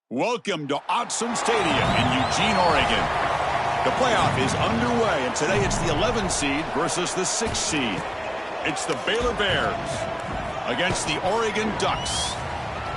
Welcome to Autzen Stadium in Eugene, Oregon. The playoff is underway, and today it's the 11 seed versus the 6 seed. It's the Baylor Bears against the Oregon Ducks.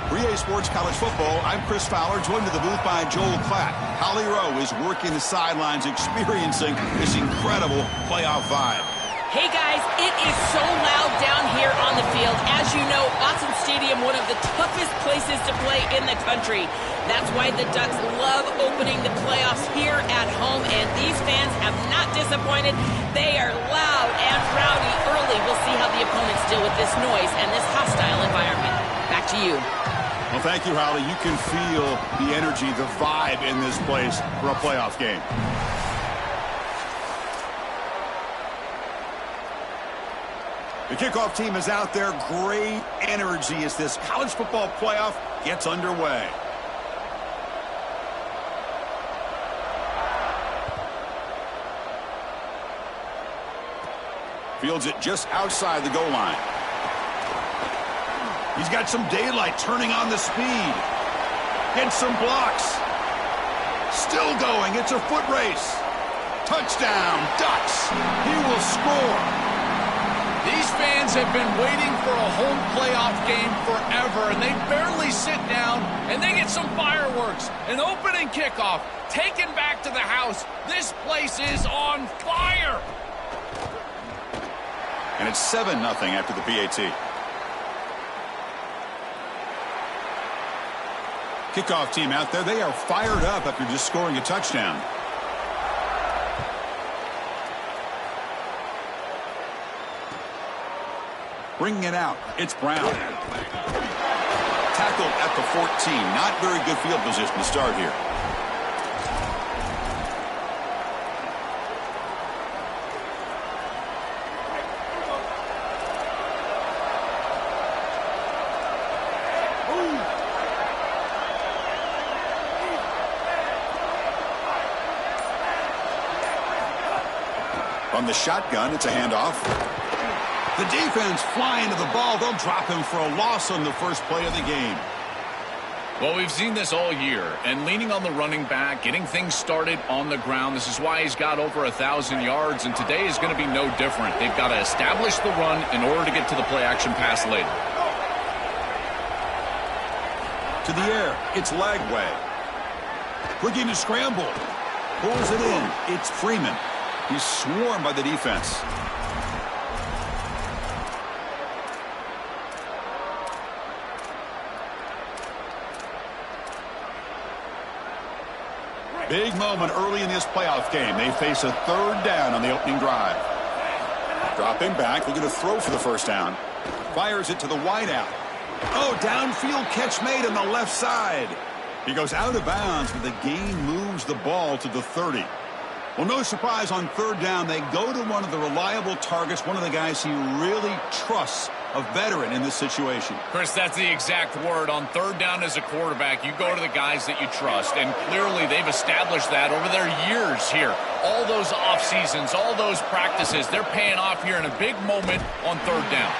For EA Sports College Football, I'm Chris Fowler, joined to the booth by Joel Klatt. Holly Rowe is working the sidelines, experiencing this incredible playoff vibe. Hey guys, it is so loud down here on the field. As you know, Autzen Stadium, one of the toughest places to play in the country. That's why the Ducks love opening the playoffs here at home, and these fans have not disappointed. They are loud and rowdy early. We'll see how the opponents deal with this noise and this hostile environment. Back to you. Well, thank you, Holly. You can feel the energy, the vibe in this place for a playoff game. The kickoff team is out there. Great energy as this college football playoff gets underway. Fields it just outside the goal line. He's got some daylight, turning on the speed. Gets some blocks. Still going. It's a foot race. Touchdown, Ducks. He will score. These fans have been waiting for a home playoff game forever, and they barely sit down, and they get some fireworks. An opening kickoff, taken back to the house. This place is on fire. And it's 7-0 after the PAT. Kickoff team out there, they are fired up after just scoring a touchdown. Bringing it out, it's Brown. Tackled at the 14. Not very good field position to start here. From the shotgun, it's a handoff. The defense flying to the ball. They'll drop him for a loss on the first play of the game. Well, we've seen this all year, and leaning on the running back, getting things started on the ground. This is why he's got over 1,000 yards, and today is going to be no different. They've got to establish the run in order to get to the play-action pass later. To the air, it's Lagway. Looking to scramble. Pulls it in. It's Freeman. He's swarmed by the defense. Big moment early in this playoff game. They face a third down on the opening drive. Dropping back, looking to throw for the first down. Fires it to the wideout. Oh, downfield catch made on the left side. He goes out of bounds, but the gain moves the ball to the 30. Well, no surprise on third down. They go to one of the reliable targets, one of the guys he really trusts, a veteran in this situation. Chris, that's the exact word. On third down as a quarterback, you go to the guys that you trust, and clearly they've established that over their years here. All those off seasons, all those practices, they're paying off here in a big moment on third down.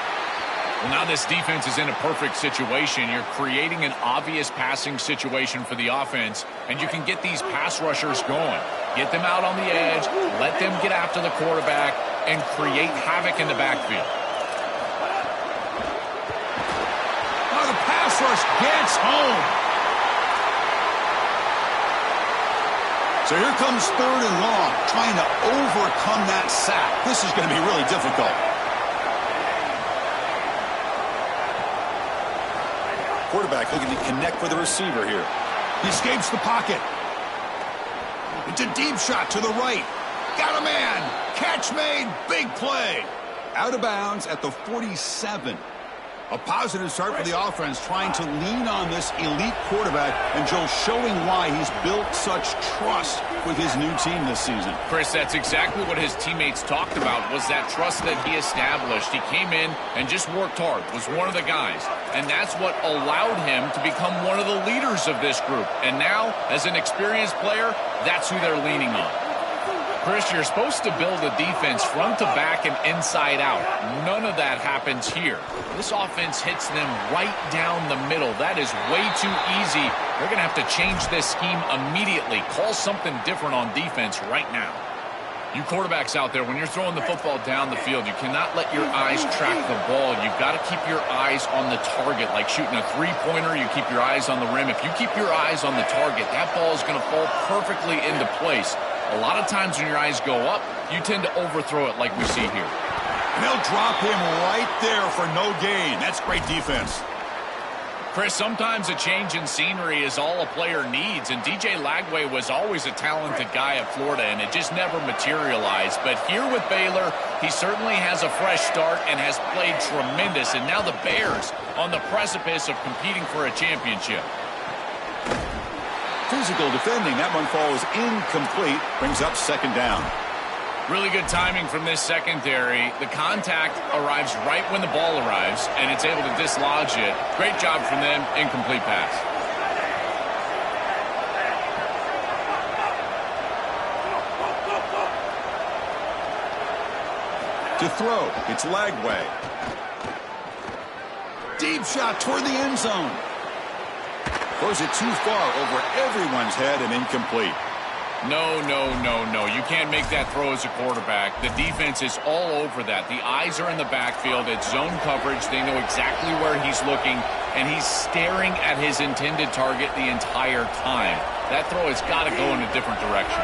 Well, now this defense is in a perfect situation. You're creating an obvious passing situation for the offense, and you can get these pass rushers going. Get them out on the edge, let them get after the quarterback, and create havoc in the backfield. Oh, the pass rush gets home. So here comes third and long, trying to overcome that sack. This is going to be really difficult. Quarterback looking to connect with the receiver here. He escapes the pocket. It's a deep shot to the right. Got a man. Catch made. Big play. Out of bounds at the 47. A positive start for the offense, trying to lean on this elite quarterback, and Joe showing why he's built such trust with his new team this season. Chris, that's exactly what his teammates talked about, was that trust that he established. He came in and just worked hard, was one of the guys, and that's what allowed him to become one of the leaders of this group. And now, as an experienced player, that's who they're leaning on. Chris, you're supposed to build a defense front to back and inside out. None of that happens here. This offense hits them right down the middle. That is way too easy. They're going to have to change this scheme immediately. Call something different on defense right now. You quarterbacks out there, when you're throwing the football down the field, you cannot let your eyes track the ball. You've got to keep your eyes on the target. Like shooting a three-pointer, you keep your eyes on the rim. If you keep your eyes on the target, that ball is going to fall perfectly into place. A lot of times when your eyes go up, you tend to overthrow it like we see here. And they'll drop him right there for no gain. That's great defense. Chris, sometimes a change in scenery is all a player needs, and DJ Lagway was always a talented guy at Florida, and it just never materialized. But here with Baylor, he certainly has a fresh start and has played tremendous, and now the Bears on the precipice of competing for a championship. Physical defending. That one falls incomplete. Brings up second down. Really good timing from this secondary. The contact arrives right when the ball arrives, and it's able to dislodge it. Great job from them. Incomplete pass. To throw, it's Lagway. Deep shot toward the end zone. Throws it too far over everyone's head and incomplete. No, no, no, no. You can't make that throw as a quarterback. The defense is all over that. The eyes are in the backfield. It's zone coverage. They know exactly where he's looking, and he's staring at his intended target the entire time. That throw has got to go in a different direction.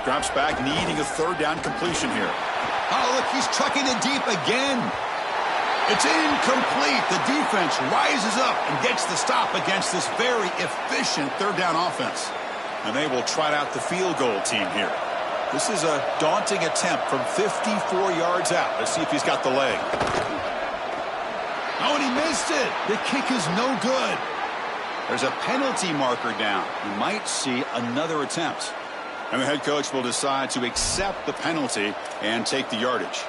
Drops back, needing a third down completion here. Oh, look, he's trucking it deep again. It's incomplete. The defense rises up and gets the stop against this very efficient third down offense. And they will trot out the field goal team here. This is a daunting attempt from 54 yards out. Let's see if he's got the leg. Oh, and he missed it. The kick is no good. There's a penalty marker down. We might see another attempt. And the head coach will decide to accept the penalty and take the yardage.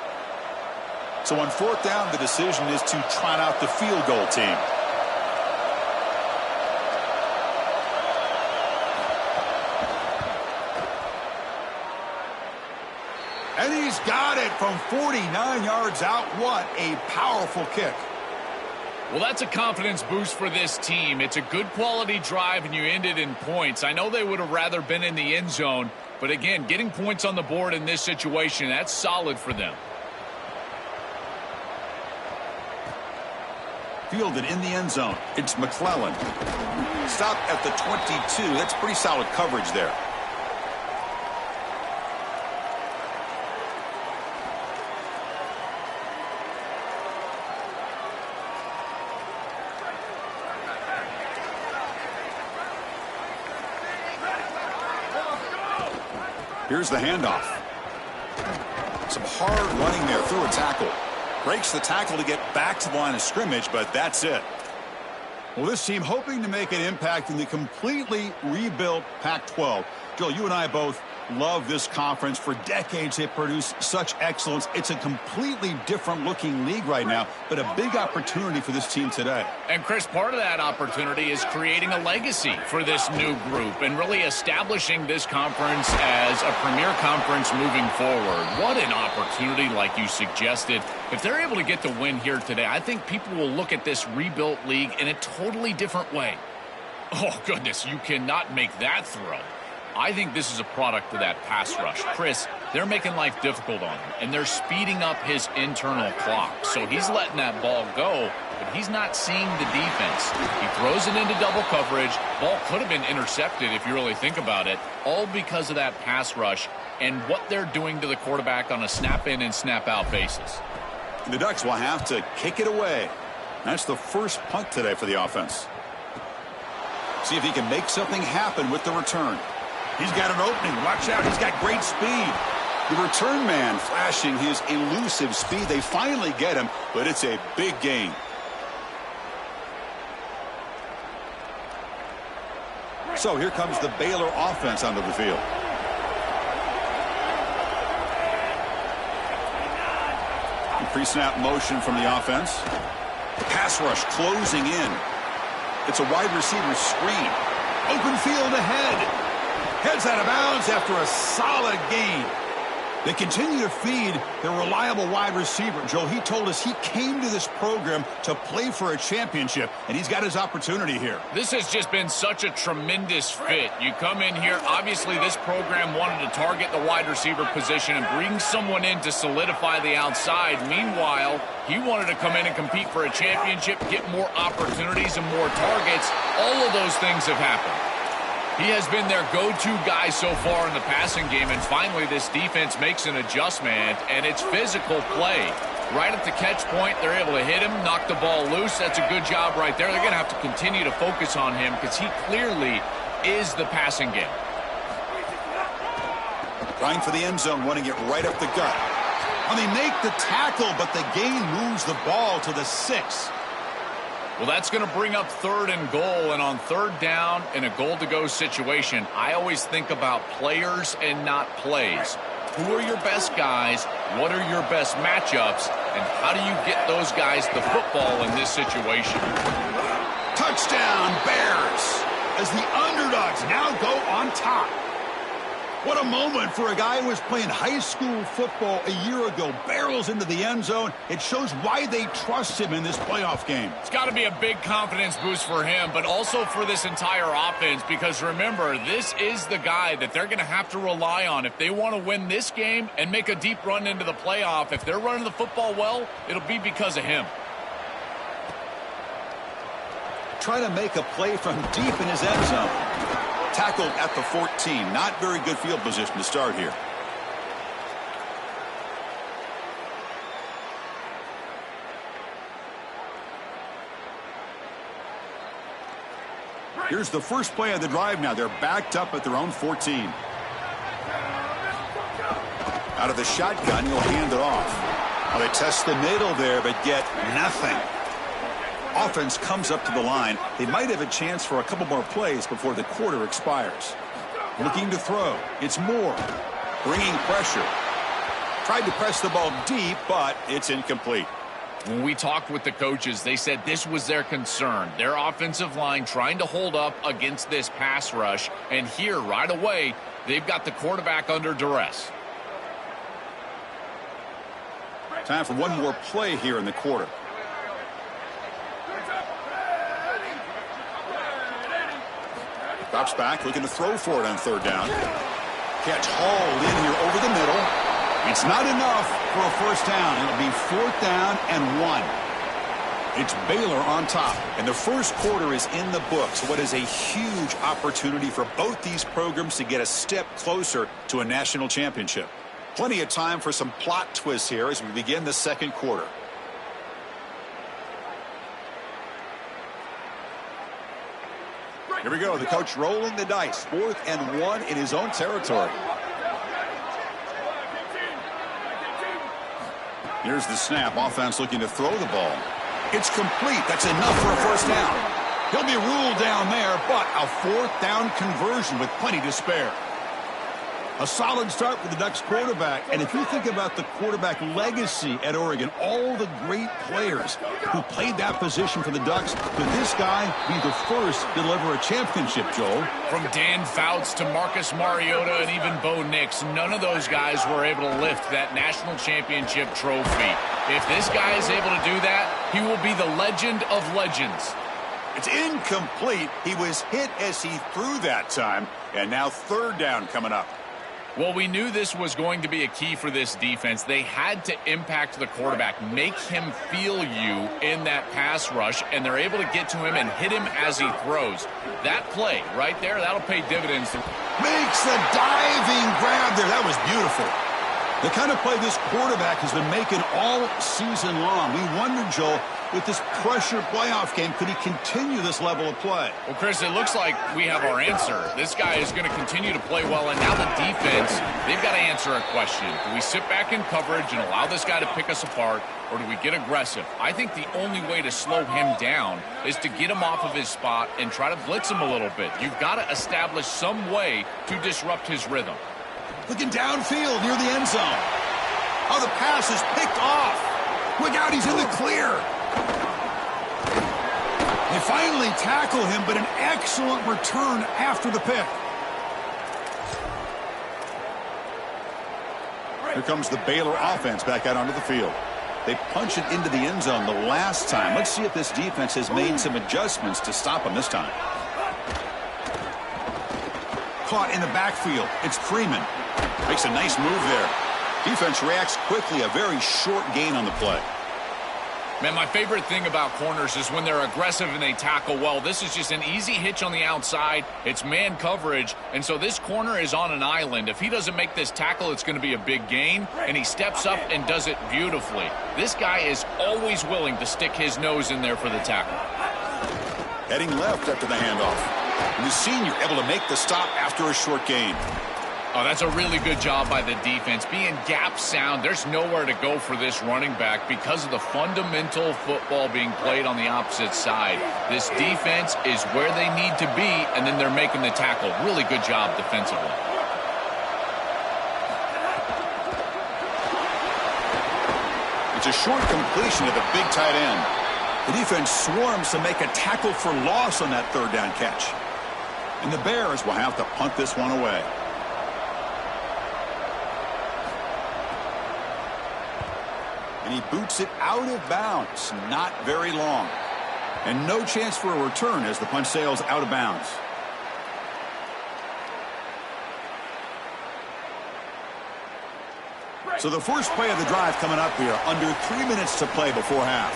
So on fourth down, the decision is to trot out the field goal team. And he's got it from 49 yards out. What a powerful kick. Well, that's a confidence boost for this team. It's a good quality drive, and you end it in points. I know they would have rather been in the end zone, but again, getting points on the board in this situation, that's solid for them. Fielded in the end zone. It's McClellan. Stop at the 22. That's pretty solid coverage there. Here's the handoff. Some hard running there through a tackle. Breaks the tackle to get back to the line of scrimmage, but that's it. Well, this team hoping to make an impact in the completely rebuilt Pac-12. Joel, you and I both love this conference. For decades, they produced such excellence. It's a completely different looking league right now, but a big opportunity for this team today. And Chris, part of that opportunity is creating a legacy for this new group and really establishing this conference as a premier conference moving forward. What an opportunity, like you suggested. If they're able to get the win here today, I think people will look at this rebuilt league in a totally different way. Oh, goodness, you cannot make that throw. I think this is a product of that pass rush. Chris, they're making life difficult on him, and they're speeding up his internal clock. So he's letting that ball go, but he's not seeing the defense. He throws it into double coverage. Ball could have been intercepted if you really think about it, all because of that pass rush and what they're doing to the quarterback on a snap-in and snap-out basis. The Ducks will have to kick it away. That's the first punt today for the offense. See if he can make something happen with the return. He's got an opening. Watch out. He's got great speed. The return man flashing his elusive speed. They finally get him, but it's a big gain. So here comes the Baylor offense onto the field. Pre-snap motion from the offense. Pass rush closing in. It's a wide receiver screen. Open field ahead. Heads out of bounds after a solid gain. They continue to feed their reliable wide receiver. Joe, he told us he came to this program to play for a championship, and he's got his opportunity here. This has just been such a tremendous fit. You come in here, obviously this program wanted to target the wide receiver position and bring someone in to solidify the outside. Meanwhile, he wanted to come in and compete for a championship, get more opportunities and more targets. All of those things have happened. He has been their go-to guy so far in the passing game, and finally this defense makes an adjustment, and it's physical play. Right at the catch point, they're able to hit him, knock the ball loose. That's a good job right there. They're going to have to continue to focus on him because he clearly is the passing game. Trying for the end zone, running it right up the gut. And they make the tackle, but the gain moves the ball to the 6. Well, that's going to bring up 3rd and goal, and on 3rd down in a goal-to-go situation, I always think about players and not plays. Who are your best guys? What are your best matchups? And how do you get those guys the football in this situation? Touchdown, Bears, as the underdogs now go on top. What a moment for a guy who was playing high school football a year ago. Barrels into the end zone. It shows why they trust him in this playoff game. It's got to be a big confidence boost for him, but also for this entire offense, because remember, this is the guy that they're going to have to rely on if they want to win this game and make a deep run into the playoff. If they're running the football well, it'll be because of him. Try to make a play from deep in his end zone. Tackled at the 14. Not very good field position to start here. Here's the first play of the drive now. They're backed up at their own 14. Out of the shotgun, you'll hand it off. Well, they test the middle there, but get nothing. Offense comes up to the line. They might have a chance for a couple more plays before the quarter expires. Looking to throw. It's Moore. Bringing pressure. Tried to press the ball deep, but it's incomplete. When we talked with the coaches, they said this was their concern. Their offensive line trying to hold up against this pass rush. And here, right away, they've got the quarterback under duress. Time for one more play here in the quarter. Drops back, looking to throw for it on 3rd down. Catch hauled in here over the middle. It's not enough for a first down. It'll be 4th down and 1. It's Baylor on top, and the first quarter is in the books. What is a huge opportunity for both these programs to get a step closer to a national championship. Plenty of time for some plot twists here as we begin the second quarter. Here we go. The coach rolling the dice. 4th and 1 in his own territory. Here's the snap. Offense looking to throw the ball. It's complete. That's enough for a first down. He'll be ruled down there, but a 4th down conversion with plenty to spare. A solid start for the Ducks quarterback. And if you think about the quarterback legacy at Oregon, all the great players who played that position for the Ducks, could this guy be the first to deliver a championship, Joel? From Dan Fouts to Marcus Mariota and even Bo Nix, none of those guys were able to lift that national championship trophy. If this guy is able to do that, he will be the legend of legends. It's incomplete. He was hit as he threw that time. And now 3rd down coming up. Well, we knew this was going to be a key for this defense. They had to impact the quarterback, make him feel you in that pass rush, and they're able to get to him and hit him as he throws. That play right there, that'll pay dividends. Makes the diving grab there. That was beautiful. The kind of play this quarterback has been making all season long. We wonder, Joel, with this pressure playoff game, could he continue this level of play? Well, Chris, it looks like we have our answer. This guy is going to continue to play well, and now the defense, they've got to answer a question. Do we sit back in coverage and allow this guy to pick us apart, or do we get aggressive? I think the only way to slow him down is to get him off of his spot and try to blitz him a little bit. You've got to establish some way to disrupt his rhythm. Looking downfield near the end zone. Oh, the pass is picked off. Look out, he's in the clear. They finally tackle him, but an excellent return after the pick. Here comes the Baylor offense back out onto the field. They punch it into the end zone the last time. Let's see if this defense has made some adjustments to stop them this time. Caught in the backfield. It's Freeman. Makes a nice move there. Defense reacts quickly. A very short gain on the play. Man, my favorite thing about corners is when they're aggressive and they tackle well. This is just an easy hitch on the outside. It's man coverage, and so this corner is on an island. If he doesn't make this tackle, it's going to be a big gain, and he steps up and does it beautifully. This guy is always willing to stick his nose in there for the tackle. Heading left after the handoff. And the senior able to make the stop after a short gain. Oh, that's a really good job by the defense. Being gap sound, there's nowhere to go for this running back because of the fundamental football being played on the opposite side. This defense is where they need to be, and then they're making the tackle. Really good job defensively. It's a short completion to the big tight end. The defense swarms to make a tackle for loss on that third down catch. And the Bears will have to punt this one away. And he boots it out of bounds. Not very long. And no chance for a return as the punt sails out of bounds. So the first play of the drive coming up here. Under 3 minutes to play before half.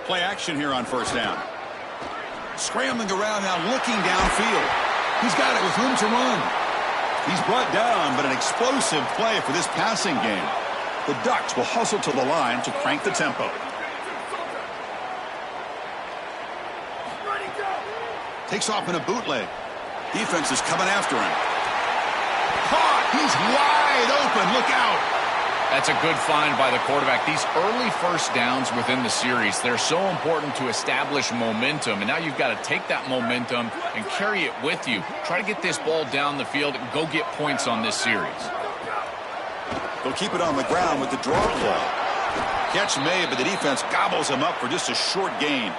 Play action here on first down. Scrambling around now, looking downfield. He's got it with room to run. He's brought down, but an explosive play for this passing game. The Ducks will hustle to the line to crank the tempo. Takes off in a bootleg. Defense is coming after him. Caught! He's wide open. Look out! That's a good find by the quarterback. These early first downs within the series, they're so important to establish momentum. And now you've got to take that momentum and carry it with you. Try to get this ball down the field and go get points on this series. They'll keep it on the ground with the draw play. Catch made, but the defense gobbles him up for just a short gain.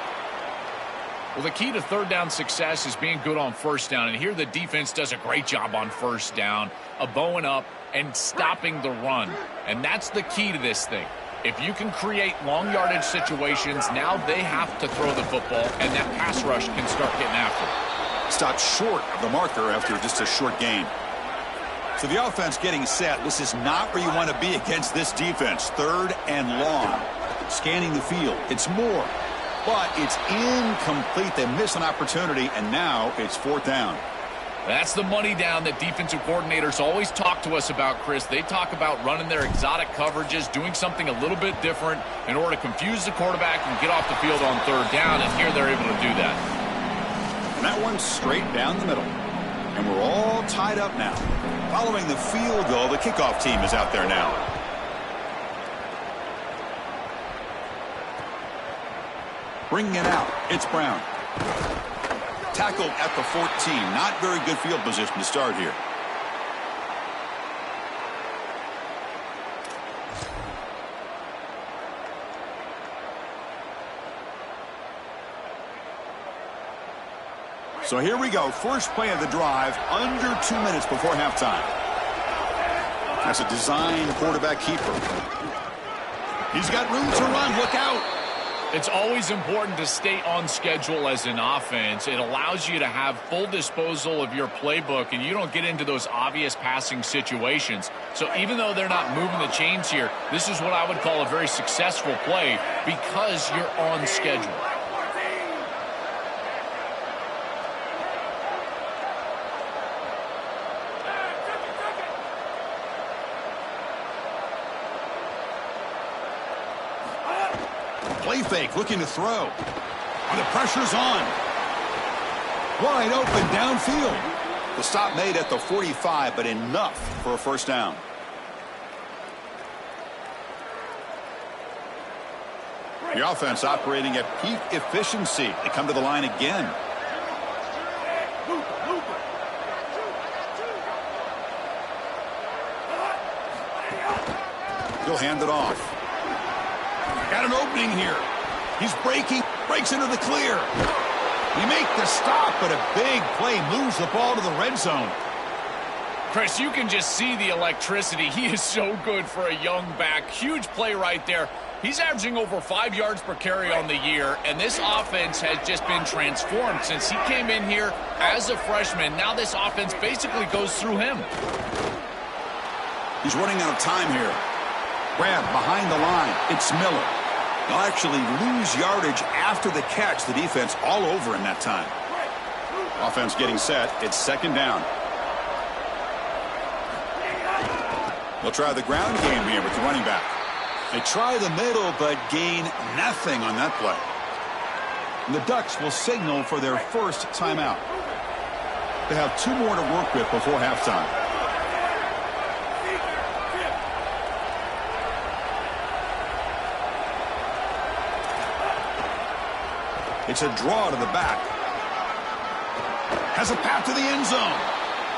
Well, the key to third down success is being good on first down. And here the defense does a great job on first down, bowing up and stopping the run. And that's the key to this thing. If you can create long yardage situations, now they have to throw the football, and that pass rush can start getting after it. Stopped short of the marker after just a short gain. So the offense getting set. This is not where you want to be against this defense. Third and long. Scanning the field. It's more. But it's incomplete. They miss an opportunity, and now it's fourth down. That's the money down that defensive coordinators always talk to us about, Chris. They talk about running their exotic coverages, doing something a little bit different in order to confuse the quarterback and get off the field on third down, and here they're able to do that. And that one's straight down the middle. And we're all tied up now. Following the field goal, the kickoff team is out there now. Bringing it out, it's Brown. Tackled at the 14. Not very good field position to start here. So here we go. First play of the drive, under 2 minutes before halftime. That's a design quarterback keeper. He's got room to run. Look out. It's always important to stay on schedule as an offense. It allows you to have full disposal of your playbook, and you don't get into those obvious passing situations. So even though they're not moving the chains here, this is what I would call a very successful play because you're on schedule. Play fake, looking to throw. And the pressure's on. Wide open downfield. The stop made at the 45, but enough for a first down. The offense operating at peak efficiency. They come to the line again. He'll hand it off. Got an opening here. He's breaks into the clear. He make the stop, but a big play moves the ball to the red zone. Chris, you can just see the electricity. He is so good for a young back. Huge play right there. He's averaging over 5 yards per carry on the year, and this offense has just been transformed since he came in here as a freshman. Now this offense basically goes through him. He's running out of time here. Grab behind the line. It's Miller. They'll actually lose yardage after the catch. The defense all over in that time. Offense getting set. It's second down. They'll try the ground game here with the running back. They try the middle, but gain nothing on that play. And the Ducks will signal for their first timeout. They have 2 more to work with before halftime. It's a draw to the back. Has a path to the end zone.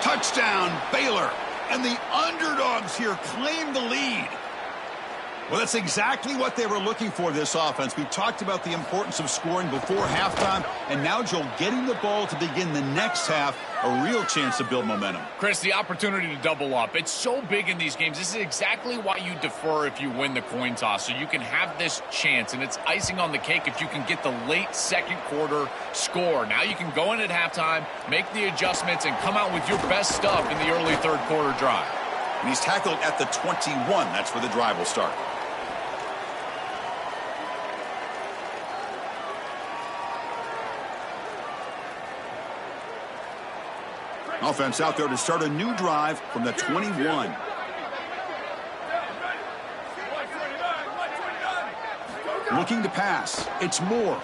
Touchdown, Baylor. And the underdogs here claim the lead. Well, that's exactly what they were looking for, this offense. We talked about the importance of scoring before halftime, and now, Joel, getting the ball to begin the next half, a real chance to build momentum. Chris, the opportunity to double up. It's so big in these games. This is exactly why you defer if you win the coin toss, so you can have this chance, and it's icing on the cake if you can get the late second quarter score. Now you can go in at halftime, make the adjustments, and come out with your best stuff in the early third quarter drive. And he's tackled at the 21. That's where the drive will start. Offense out there to start a new drive from the 21. Looking to pass. It's Moore.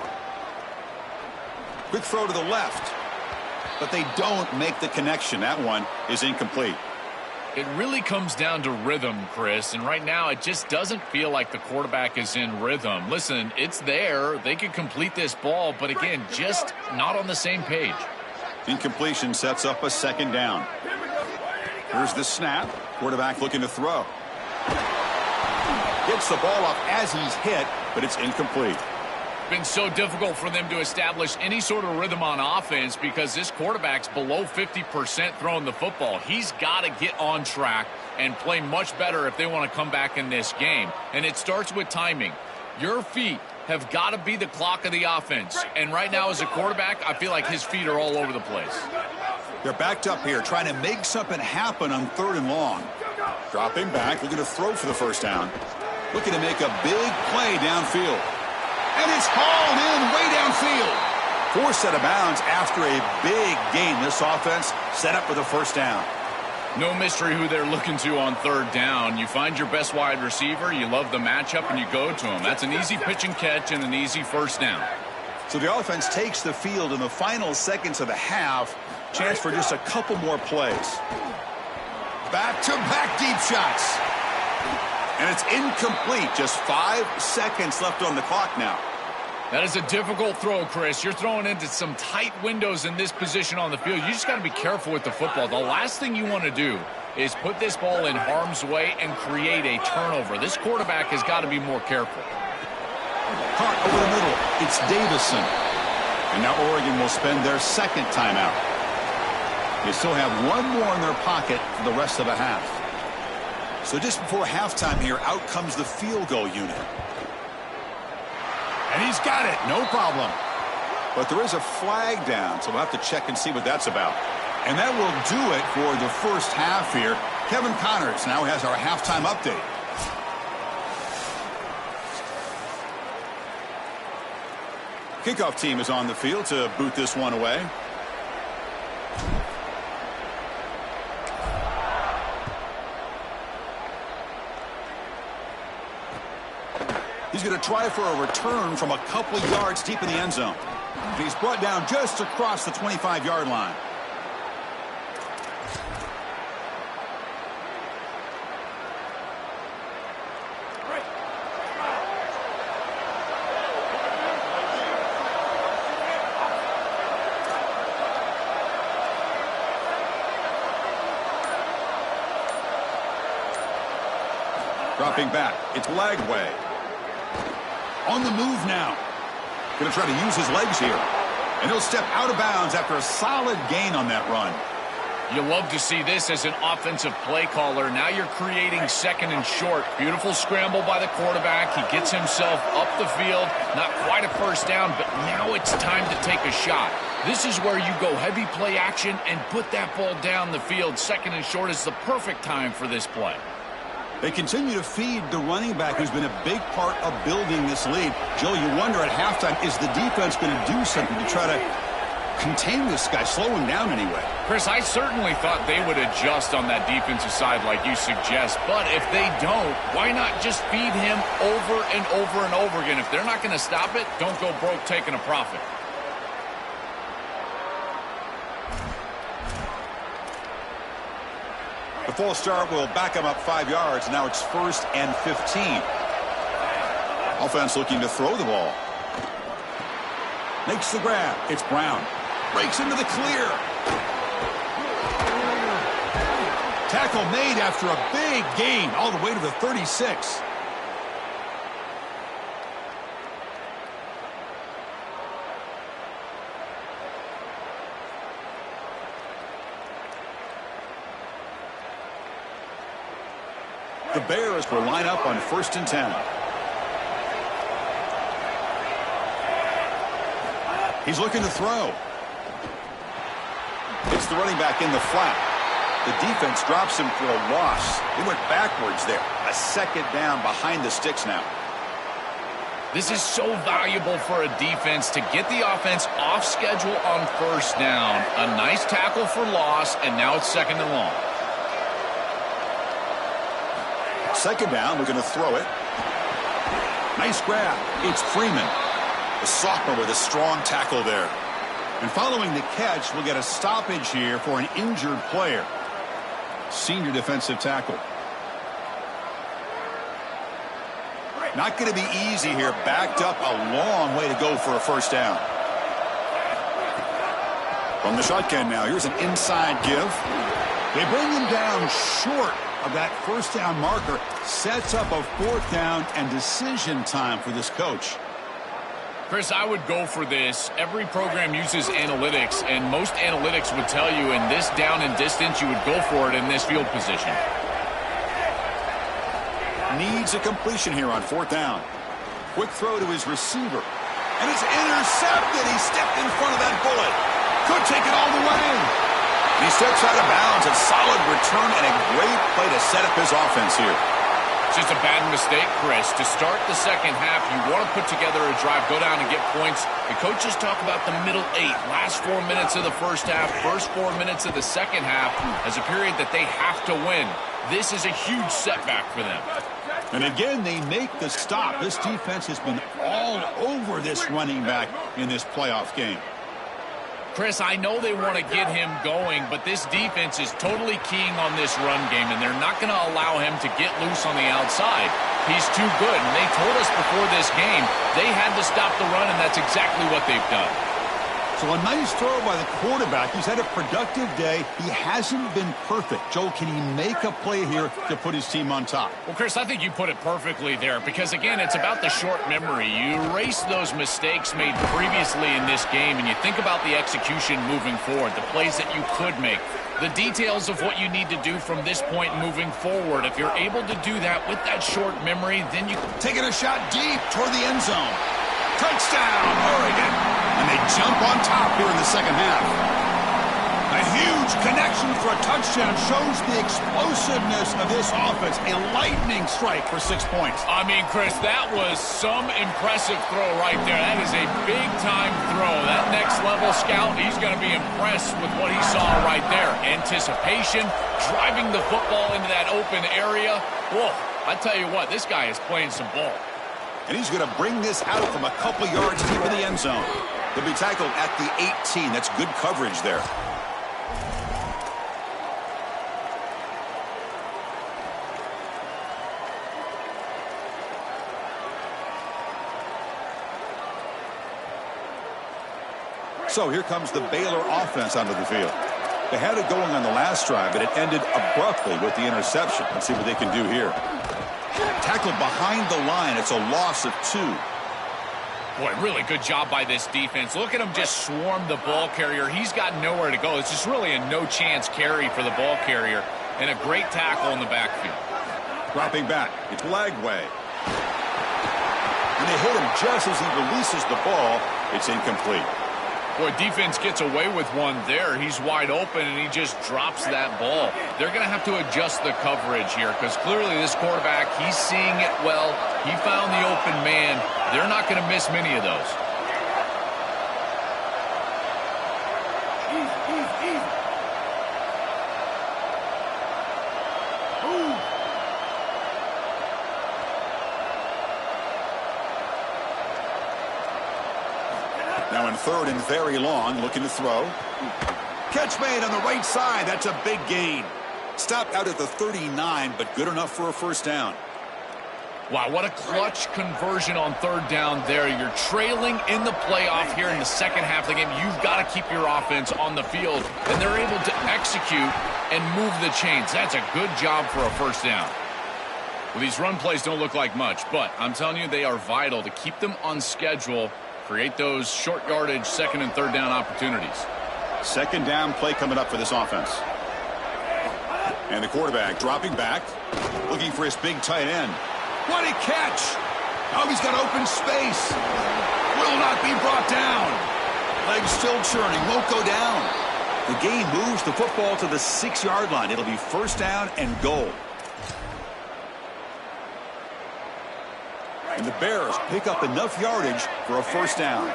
Quick throw to the left. But they don't make the connection. That one is incomplete. It really comes down to rhythm, Chris, and right now it just doesn't feel like the quarterback is in rhythm. Listen, it's there. They could complete this ball, but again, just not on the same page. Incompletion sets up a second down. Here's the snap. Quarterback looking to throw. Gets the ball off as he's hit, but it's incomplete. Been so difficult for them to establish any sort of rhythm on offense because this quarterback's below 50% throwing the football. He's got to get on track and play much better if they want to come back in this game. And it starts with timing. Your feet have got to be the clock of the offense. And right now as a quarterback, I feel like his feet are all over the place. They're backed up here trying to make something happen on 3rd and long. Dropping back, looking to throw for the first down. Looking to make a big play downfield. And it's hauled in way downfield. Forced out of bounds after a big gain. This offense set up for the first down. No mystery who they're looking to on 3rd down. You find your best wide receiver, you love the matchup, and you go to him. That's an easy pitch and catch and an easy first down. So the offense takes the field in the final seconds of the half. Chance for just a couple more plays. Back-to-back deep shots. And it's incomplete. Just 5 seconds left on the clock now. That is a difficult throw, Chris. You're throwing into some tight windows in this position on the field. You just got to be careful with the football. The last thing you want to do is put this ball in harm's way and create a turnover. This quarterback has got to be more careful. Caught over the middle. It's Davison. And now Oregon will spend their second timeout. They still have 1 more in their pocket for the rest of the half. So just before halftime here, out comes the field goal unit. And he's got it. No problem. But there is a flag down, so we'll have to check and see what that's about. And that will do it for the first half here. Kevin Connors now has our halftime update. Kickoff team is on the field to boot this one away. He's going to try for a return from a couple of yards deep in the end zone. He's brought down just across the 25-yard line. Dropping back. It's Lagway. On the move now. Going to try to use his legs here. And he'll step out of bounds after a solid gain on that run. You love to see this as an offensive play caller. Now you're creating second and short. Beautiful scramble by the quarterback. He gets himself up the field. Not quite a first down, but now it's time to take a shot. This is where you go heavy play action and put that ball down the field. Second and short is the perfect time for this play. They continue to feed the running back, who's been a big part of building this lead. Joe, you wonder at halftime, is the defense going to do something to try to contain this guy, slow him down anyway? Chris, I certainly thought they would adjust on that defensive side like you suggest, but if they don't, why not just feed him over and over and over again? If they're not going to stop it, don't go broke taking a profit. The false start will back him up 5 yards. Now it's 1st and 15. Offense looking to throw the ball. Makes the grab. It's Brown. Breaks into the clear. Tackle made after a big gain all the way to the 36. The Bears will line up on 1st and 10. He's looking to throw. It's the running back in the flat. The defense drops him for a loss. He went backwards there. A 2nd down behind the sticks now. This is so valuable for a defense to get the offense off schedule on 1st down. A nice tackle for loss, and now it's 2nd and long. 2nd down, we're going to throw it. Nice grab. It's Freeman. The sophomore with a strong tackle there. And following the catch, we'll get a stoppage here for an injured player. Senior defensive tackle. Not going to be easy here. Backed up a long way to go for a 1st down. From the shotgun now, here's an inside give. They bring him down short of that 1st down marker. Sets up a 4th down and decision time for this coach. Chris, I would go for this. Every program uses analytics, and most analytics would tell you in this down and distance, you would go for it in this field position. Needs a completion here on 4th down. Quick throw to his receiver. And it's intercepted. He stepped in front of that bullet. Could take it all the way. He steps out of bounds. A solid return and a great play to set up his offense here. It's just a bad mistake, Chris. To start the 2nd half, you want to put together a drive, go down and get points. The coaches talk about the middle 8, last 4 minutes of the 1st half, first 4 minutes of the 2nd half as a period that they have to win. This is a huge setback for them. And again, they make the stop. This defense has been all over this running back in this playoff game. Chris, I know they want to get him going, but this defense is totally keying on this run game, and they're not going to allow him to get loose on the outside. He's too good, and they told us before this game they had to stop the run, and that's exactly what they've done. So a nice throw by the quarterback. He's had a productive day. He hasn't been perfect. Joe, can he make a play here to put his team on top? Well, Chris, I think you put it perfectly there because, again, it's about the short memory. You erase those mistakes made previously in this game, and you think about the execution moving forward, the plays that you could make, the details of what you need to do from this point moving forward. If you're able to do that with that short memory, then you... Taking a shot deep toward the end zone. Touchdown, Oregon. And they jump on top here in the 2nd half. A huge connection for a touchdown shows the explosiveness of this offense. A lightning strike for 6 points. I mean, Chris, that was some impressive throw right there. That is a big-time throw. That next-level scout, he's going to be impressed with what he saw right there. Anticipation, driving the football into that open area. Whoa, I tell you what, this guy is playing some ball. And he's going to bring this out from a couple yards deep in the end zone. He'll be tackled at the 18. That's good coverage there. So here comes the Baylor offense onto the field. They had it going on the last drive, but it ended abruptly with the interception. Let's see what they can do here. Tackled behind the line. It's a loss of 2. Boy, really good job by this defense. Look at him just swarm the ball carrier. He's got nowhere to go. It's just really a no-chance carry for the ball carrier, and a great tackle in the backfield. Dropping back. It's Lagway. And they hit him just as he releases the ball. It's incomplete. Boy, defense gets away with one there. He's wide open, and he just drops that ball. They're going to have to adjust the coverage here because clearly this quarterback, he's seeing it well. He found the open man. They're not going to miss many of those. Now in 3rd and very long, looking to throw. Catch made on the right side. That's a big gain. Stopped out at the 39, but good enough for a first down. Wow, what a clutch conversion on 3rd down there. You're trailing in the playoff here in the second half of the game. You've got to keep your offense on the field, and they're able to execute and move the chains. That's a good job for a first down. Well, these run plays don't look like much, but I'm telling you, they are vital to keep them on schedule, create those short yardage 2nd and 3rd down opportunities. 2nd down play coming up for this offense. And the quarterback dropping back, looking for his big tight end. What a catch! Oh, he's got open space. Will not be brought down. Legs still churning, won't go down. The game moves the football to the 6-yard line. It'll be first down and goal. And the Bears pick up enough yardage for a first down.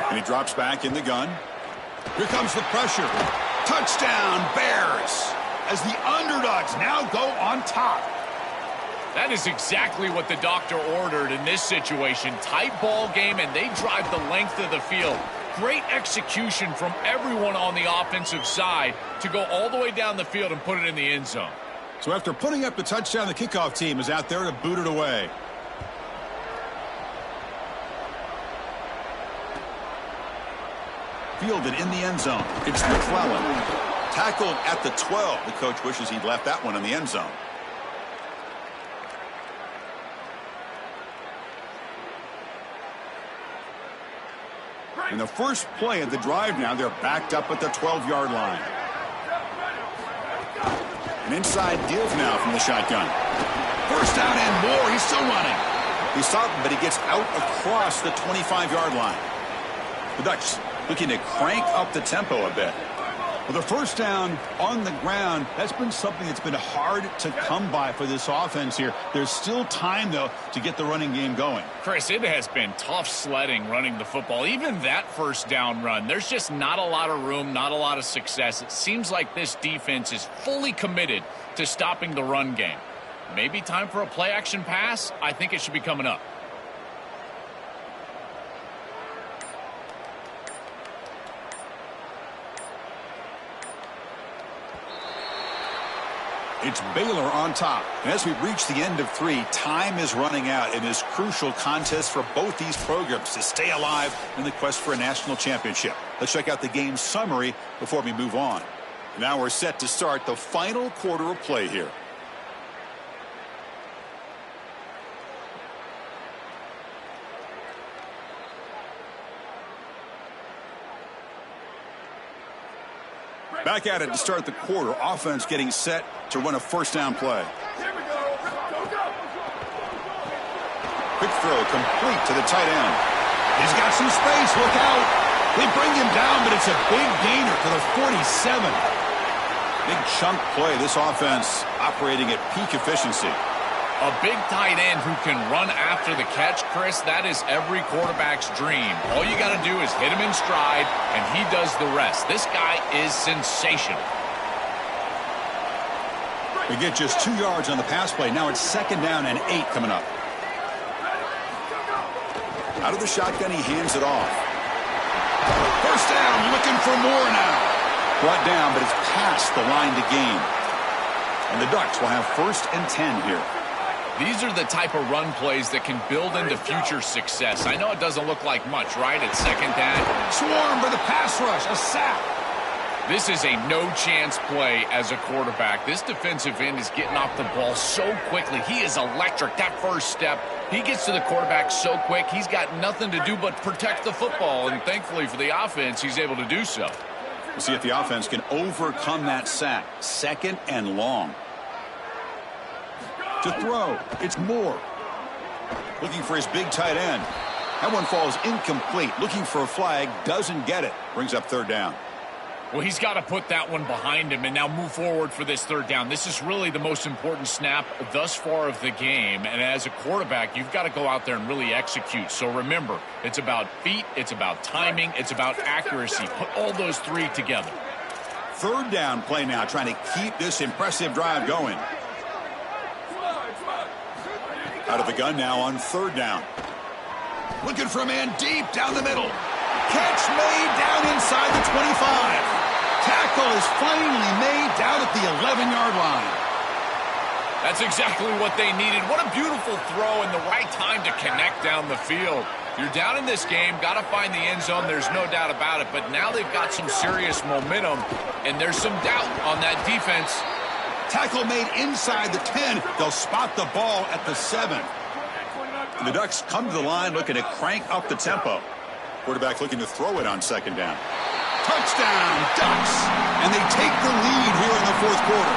And he drops back in the gun. Here comes the pressure. Touchdown, Bears, as the underdogs now go on top. That is exactly what the doctor ordered in this situation. Tight ball game, and they drive the length of the field. Great execution from everyone on the offensive side to go all the way down the field and put it in the end zone. So after putting up the touchdown, the kickoff team is out there to boot it away. Fielded in the end zone. It's McClellan. Tackled at the 12. The coach wishes he'd left that one in the end zone. In the first play of the drive now, they're backed up at the 12-yard line. An inside give now from the shotgun. First down and more. He's still running. He stopped, but he gets out across the 25-yard line. The Ducks looking to crank up the tempo a bit. With a first down on the ground, that's been something that's been hard to come by for this offense here. There's still time, though, to get the running game going. Chris, it has been tough sledding running the football. Even that first down run, there's just not a lot of room, not a lot of success. It seems like this defense is fully committed to stopping the run game. Maybe time for a play-action pass? I think it should be coming up. It's Baylor on top. And as we reach the end of 3, time is running out in this crucial contest for both these programs to stay alive in the quest for a national championship. Let's check out the game summary before we move on. Now we're set to start the final quarter of play here. Back at it to start the quarter. Offense getting set to run a first down play. Quick throw complete to the tight end. He's got some space. Look out. They bring him down, but it's a big gainer to the 47. Big chunk play. This offense operating at peak efficiency. A big tight end who can run after the catch, Chris, that is every quarterback's dream. All you got to do is hit him in stride, and he does the rest. This guy is sensational. They get just 2 yards on the pass play. Now it's 2nd down and 8 coming up. Out of the shotgun, he hands it off. First down, looking for more now. Brought down, but it's past the line to gain. And the Ducks will have 1st and 10 here. These are the type of run plays that can build into future success. I know it doesn't look like much, right, at second down. Swarm for the pass rush, a sack. This is a no-chance play as a quarterback. This defensive end is getting off the ball so quickly. He is electric. That first step, he gets to the quarterback so quick, he's got nothing to do but protect the football, and thankfully for the offense, he's able to do so. We'll see if the offense can overcome that sack. Second and long. To throw, it's Moore. Looking for his big tight end. That one falls incomplete. Looking for a flag, doesn't get it. Brings up third down. Well, he's got to put that one behind him and now move forward for this third down. This is really the most important snap thus far of the game. And as a quarterback, you've got to go out there and really execute. So remember, it's about feet, it's about timing, it's about accuracy. Put all those three together. Third down play now, trying to keep this impressive drive going. Out of the gun now on third down. Looking for a man deep down the middle. Catch made down inside the 25. Tackle is finally made down at the 11-yard line. That's exactly what they needed. What a beautiful throw and the right time to connect down the field. You're down in this game, got to find the end zone, there's no doubt about it, but now they've got some serious momentum, and there's some doubt on that defense. Tackle made inside the 10. They'll spot the ball at the 7. And the Ducks come to the line looking to crank up the tempo. Quarterback looking to throw it on second down. Touchdown, Ducks! And they take the lead here in the fourth quarter.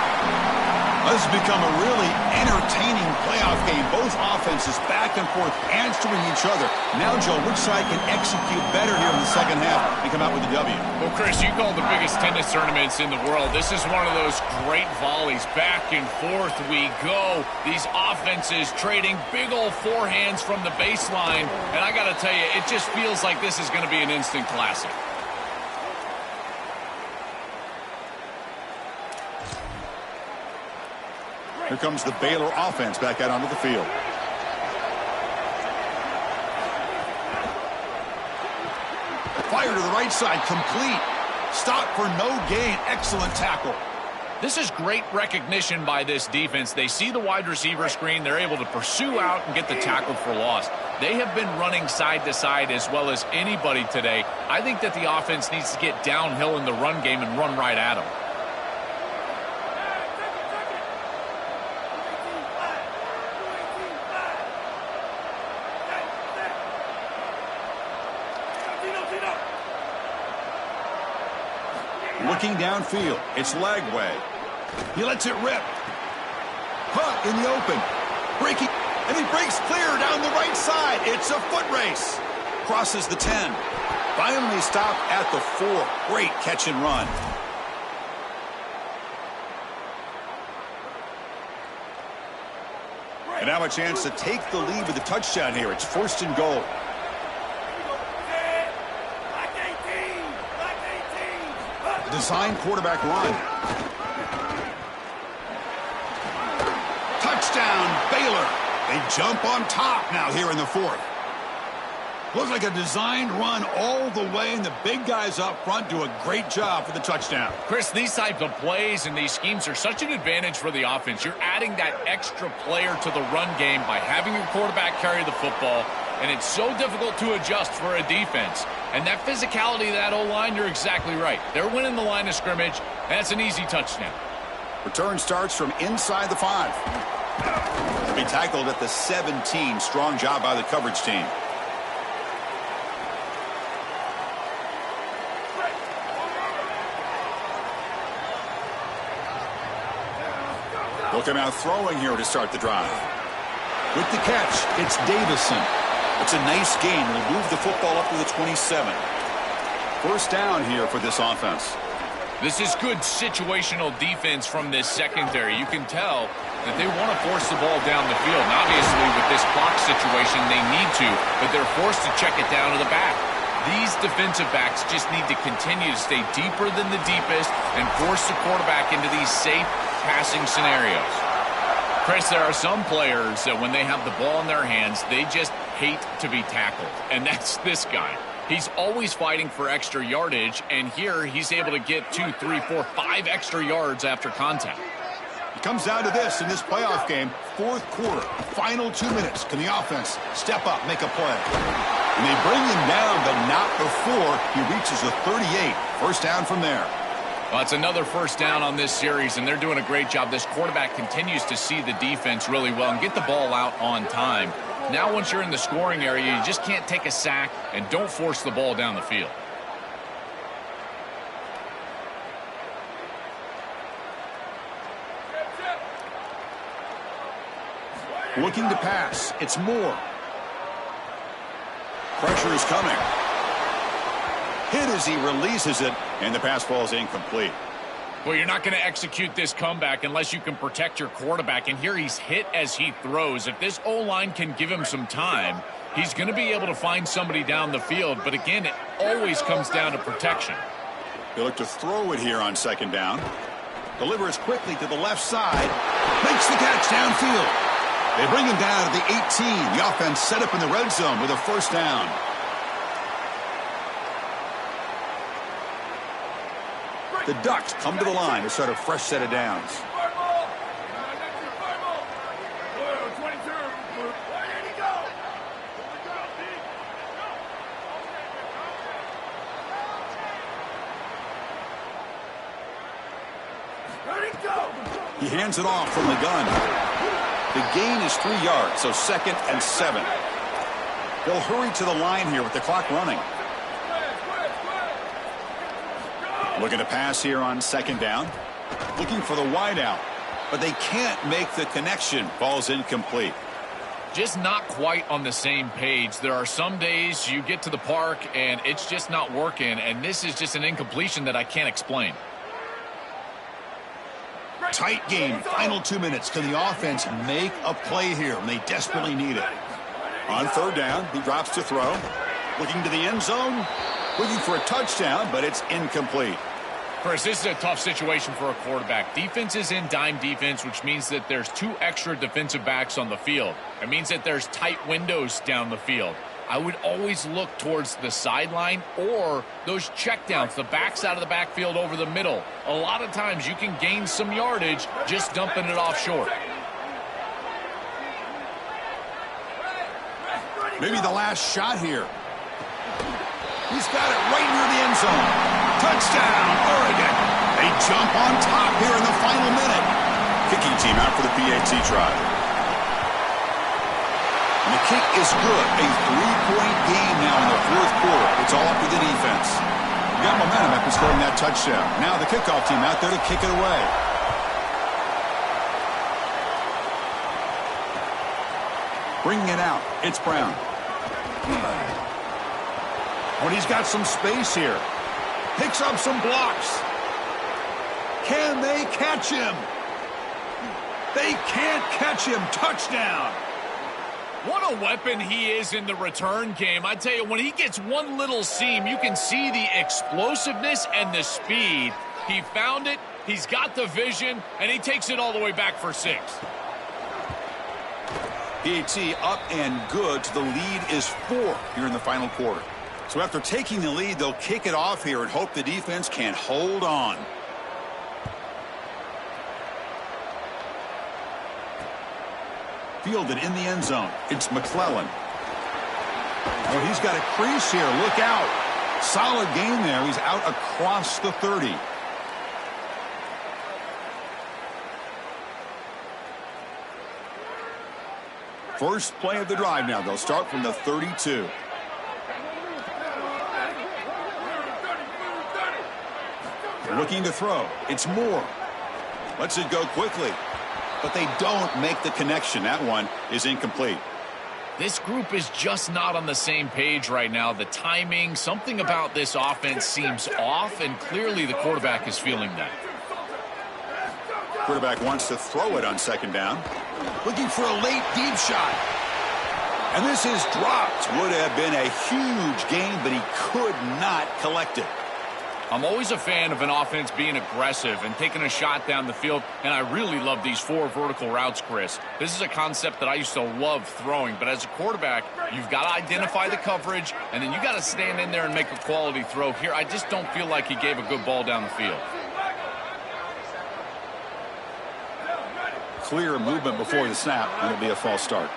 This has become a really entertaining playoff game. Both offenses back and forth answering each other. Now, Joe, which side can execute better here in the second half and come out with a W? Well, Chris, you call the biggest tennis tournaments in the world. This is one of those great volleys. Back and forth we go. These offenses trading big old forehands from the baseline. And I got to tell you, it just feels like this is going to be an instant classic. Here comes the Baylor offense back out onto the field. Fire to the right side, complete. Stop for no gain. Excellent tackle. This is great recognition by this defense. They see the wide receiver screen. They're able to pursue out and get the tackle for loss. They have been running side to side as well as anybody today. I think that the offense needs to get downhill in the run game and run right at them. Looking downfield, it's Lagway. He lets it rip. Hunt in the open. Breaking, and he breaks clear down the right side. It's a foot race. Crosses the 10. Finally stopped at the 4. Great catch and run. And now a chance to take the lead with a touchdown here. It's first and goal. Design quarterback run. Touchdown, Baylor. They jump on top now here in the fourth. Looks like a designed run all the way, and the big guys up front do a great job for the touchdown. Chris, these types of plays and these schemes are such an advantage for the offense. You're adding that extra player to the run game by having your quarterback carry the football, and it's so difficult to adjust for a defense. And that physicality of that O-line, you're exactly right. They're winning the line of scrimmage. That's an easy touchdown. Return starts from inside the 5. They'll be tackled at the 17. Strong job by the coverage team. They'll come out throwing here to start the drive. With the catch, it's Davison. It's a nice gain. Will move the football up to the 27. First down here for this offense. This is good situational defense from this secondary. You can tell that they want to force the ball down the field. And obviously, with this clock situation, they need to, but they're forced to check it down to the back. These defensive backs just need to continue to stay deeper than the deepest and force the quarterback into these safe passing scenarios. Chris, there are some players that when they have the ball in their hands, they just hate to be tackled. And that's this guy. He's always fighting for extra yardage, and here he's able to get 2, 3, 4, 5 extra yards after contact. It comes down to this in this playoff game. Fourth quarter, final 2 minutes. Can the offense step up, make a play? And they bring him down, but not before he reaches the 38. First down from there. Well, it's another first down on this series, and they're doing a great job. This quarterback continues to see the defense really well and get the ball out on time. Now, once you're in the scoring area, you just can't take a sack and don't force the ball down the field. Looking to pass. It's Moore. Pressure is coming. Hit as he releases it, and the pass ball is incomplete. Well, you're not going to execute this comeback unless you can protect your quarterback, and here he's hit as he throws. If this O-line can give him some time, he's going to be able to find somebody down the field, but again, it always comes down to protection. They look to throw it here on second down. Delivers quickly to the left side. Makes the catch downfield. They bring him down to the 18. The offense set up in the red zone with a first down. The Ducks come to the line to start a fresh set of downs. He hands it off from the gun. The gain is 3 yards, so 2nd and 7. They'll hurry to the line here with the clock running. Looking to pass here on second down. Looking for the wideout, but they can't make the connection. Ball's incomplete. Just not quite on the same page. There are some days you get to the park and it's just not working, and this is just an incompletion that I can't explain. Tight game, final 2 minutes. Can the offense make a play here? And they desperately need it. On third down, he drops to throw. Looking to the end zone. Looking for a touchdown, but it's incomplete. Chris, this is a tough situation for a quarterback. Defense is in dime defense, which means that there's 2 extra defensive backs on the field. It means that there's tight windows down the field. I would always look towards the sideline or those checkdowns, the backs out of the backfield over the middle. A lot of times you can gain some yardage just dumping it off short. Maybe the last shot here. He's got it right near the end zone. Touchdown, Oregon. They jump on top here in the final minute. Kicking team out for the PAT try. And the kick is good. A 3-point game now in the fourth quarter. It's all up to the defense. You got momentum after scoring that touchdown. Now the kickoff team out there to kick it away. Bringing it out. It's Brown. When he's got some space here. Picks up some blocks. Can they catch him? They can't catch him. Touchdown. What a weapon he is in the return game. I tell you, when he gets one little seam, you can see the explosiveness and the speed. He found it, he's got the vision, and he takes it all the way back for 6. PAT up and good. The lead is 4 here in the final quarter. So after taking the lead, they'll kick it off here and hope the defense can hold on. Fielded in the end zone. It's McClellan. Oh, he's got a crease here. Look out. Solid game there. He's out across the 30. First play of the drive now. They'll start from the 32. Looking to throw. It's Moore. Lets it go quickly. But they don't make the connection. That one is incomplete. This group is just not on the same page right now. The timing, something about this offense seems off, and clearly the quarterback is feeling that. Quarterback wants to throw it on second down. Looking for a late deep shot. And this is dropped. Would have been a huge gain, but he could not collect it. I'm always a fan of an offense being aggressive and taking a shot down the field, and I really love these 4 vertical routes, Chris. This is a concept that I used to love throwing, but as a quarterback, you've got to identify the coverage, and then you got to stand in there and make a quality throw. Here, I just don't feel like he gave a good ball down the field. clear movement before the snap, and it'll be a false start.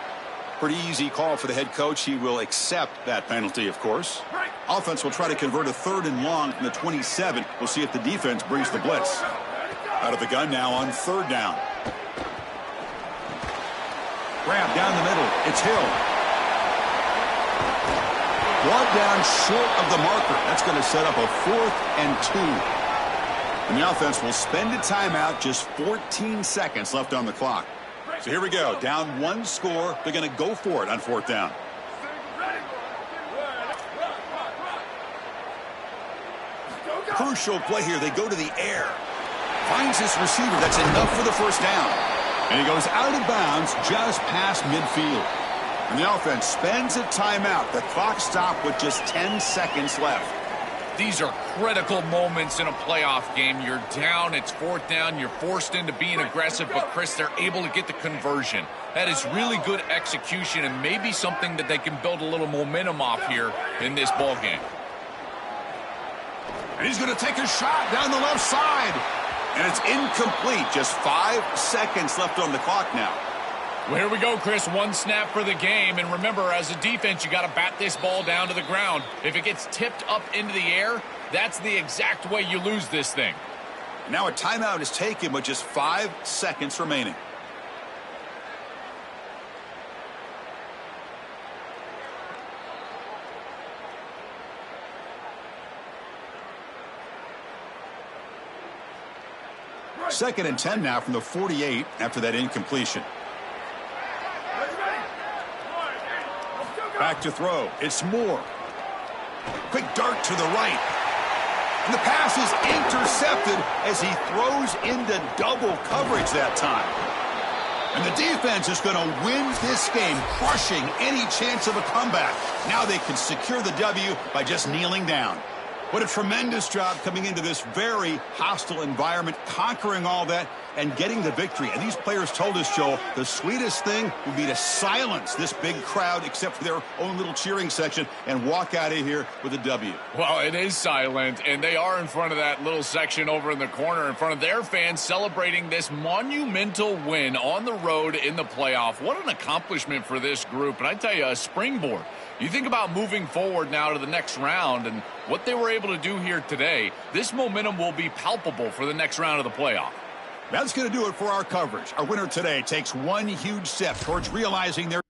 Pretty easy call for the head coach. He will accept that penalty, of course. Offense will try to convert a 3rd and long from the 27. We'll see if the defense brings the blitz. Out of the gun now on 3rd down. Grab down the middle. It's Hill. Brought down short of the marker. That's going to set up a 4th and 2. And the offense will spend a timeout, just 14 seconds left on the clock. So here we go. Down 1 score. They're going to go for it on 4th down. Crucial play here. They go to the air. Finds his receiver. That's enough for the 1st down. And he goes out of bounds just past midfield. And the offense spends a timeout. The clock stopped with just 10 seconds left. These are critical moments in a playoff game. You're down, it's 4th down, you're forced into being aggressive, but Chris, they're able to get the conversion. That is really good execution and maybe something that they can build a little momentum off here in this ball game. And he's going to take a shot down the left side. And it's incomplete. Just 5 seconds left on the clock now. Well, here we go, Chris. 1 snap for the game. And remember, as a defense, you got to bat this ball down to the ground. If it gets tipped up into the air, that's the exact way you lose this thing. Now a timeout is taken with just 5 seconds remaining. Second and 10 now from the 48 after that incompletion. Back to throw. It's Moore. Quick dart to the right. And the pass is intercepted as he throws into double coverage that time. And the defense is going to win this game, crushing any chance of a comeback. Now they can secure the W by just kneeling down. What a tremendous job coming into this very hostile environment, conquering all that and getting the victory. And these players told us, Joel, the sweetest thing would be to silence this big crowd except for their own little cheering section and walk out of here with a W. Well, it is silent, and they are in front of that little section over in the corner in front of their fans celebrating this monumental win on the road in the playoff. What an accomplishment for this group. And I tell you, a springboard. You think about moving forward now to the next round and what they were able to do here today. This momentum will be palpable for the next round of the playoff. That's going to do it for our coverage. Our winner today takes one huge step towards realizing their